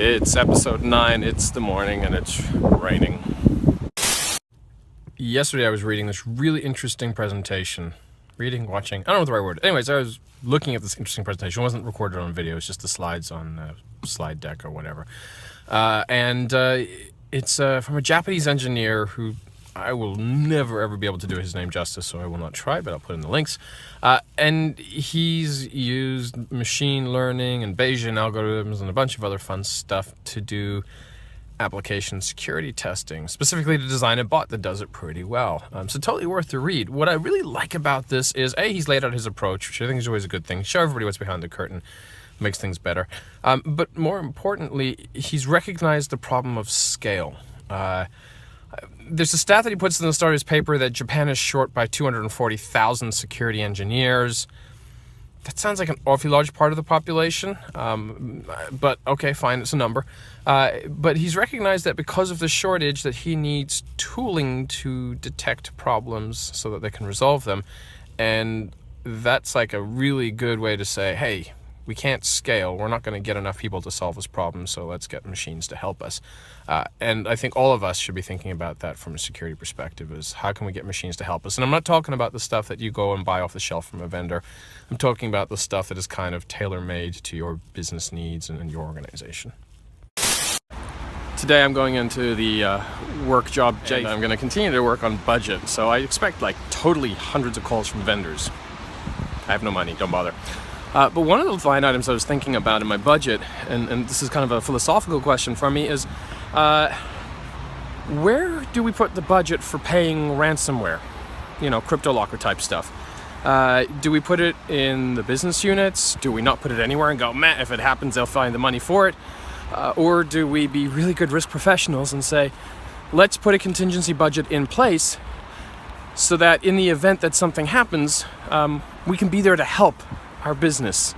It's episode 9, it's the morning, and it's raining. Yesterday I was reading this really interesting presentation. Watching, I don't know the right word. Anyways, I was looking at this interesting presentation. It wasn't recorded on video, it's just the slides on a slide deck or whatever. It's from a Japanese engineer who I will never ever be able to do his name justice, so I will not try, but I'll put in the links. And he's used machine learning and Bayesian algorithms and a bunch of other fun stuff to do application security testing, specifically to design a bot that does it pretty well. So totally worth the read. What I really like about this is, A, he's laid out his approach, which I think is always a good thing. Show everybody what's behind the curtain, makes things better. But more importantly, he's recognized the problem of scale. There's a stat that he puts in the start of his paper that Japan is short by 240,000 security engineers. That sounds like an awfully large part of the population, but okay, fine, it's a number. But he's recognized that because of the shortage that he needs tooling to detect problems so that they can resolve them. And that's like a really good way to say, hey, we can't scale. We're not going to get enough people to solve this problem, so let's get machines to help us. And I think all of us should be thinking about that from a security perspective, is how can we get machines to help us? And I'm not talking about the stuff that you go and buy off the shelf from a vendor. I'm talking about the stuff that is kind of tailor-made to your business needs and your organization. Today I'm going into the work job, and I'm going to continue to work on budget. So I expect like totally hundreds of calls from vendors. I have no money, don't bother. But one of the line items I was thinking about in my budget, and this is kind of a philosophical question for me, is where do we put the budget for paying ransomware? You know, crypto locker type stuff. Do we put it in the business units? Do we not put it anywhere and go, meh, if it happens, they'll find the money for it? Or do we be really good risk professionals and say, let's put a contingency budget in place so that in the event that something happens, we can be there to help our business.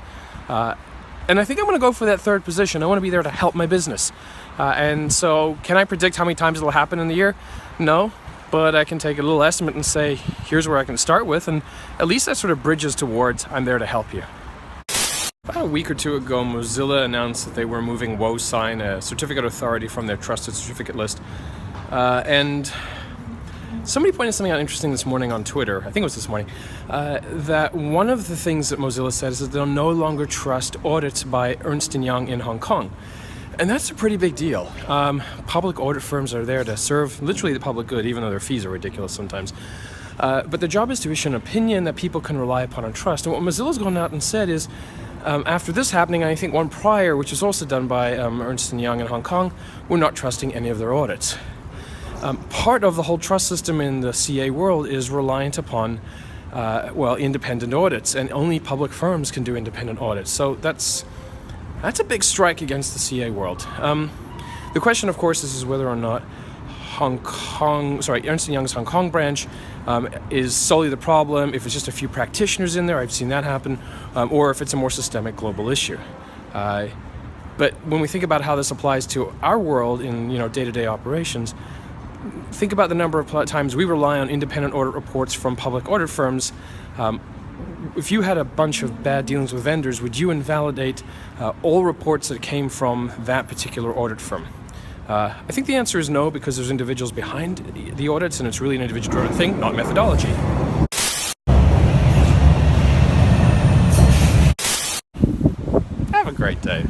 And I think I'm going to go for that third position. I want to be there to help my business. And so can I predict how many times it'll happen in the year? No, but I can take a little estimate and say, here's where I can start with, and at least that sort of bridges towards I'm there to help you. About a week or two ago, Mozilla announced that they were moving WoSign, a certificate authority, from their trusted certificate list. And somebody pointed something out interesting this morning on Twitter, I think it was this morning, that one of the things that Mozilla said is that they'll no longer trust audits by Ernst & Young in Hong Kong. And that's a pretty big deal. Public audit firms are there to serve literally the public good, even though their fees are ridiculous sometimes. But their job is to issue an opinion that people can rely upon and trust. And what Mozilla's gone out and said is, after this happening, and I think one prior, which was also done by Ernst & Young in Hong Kong, we're not trusting any of their audits. Part of the whole trust system in the CA world is reliant upon, independent audits, and only public firms can do independent audits. So that's a big strike against the CA world. The question, of course, is whether or not Ernst & Young's Hong Kong branch is solely the problem, if it's just a few practitioners in there, I've seen that happen, or if it's a more systemic global issue. But when we think about how this applies to our world in day-to-day operations, think about the number of times we rely on independent audit reports from public audit firms. If you had a bunch of bad dealings with vendors, would you invalidate all reports that came from that particular audit firm? I think the answer is no, because there's individuals behind the audits, and it's really an individual-driven thing, not methodology. Have a great day.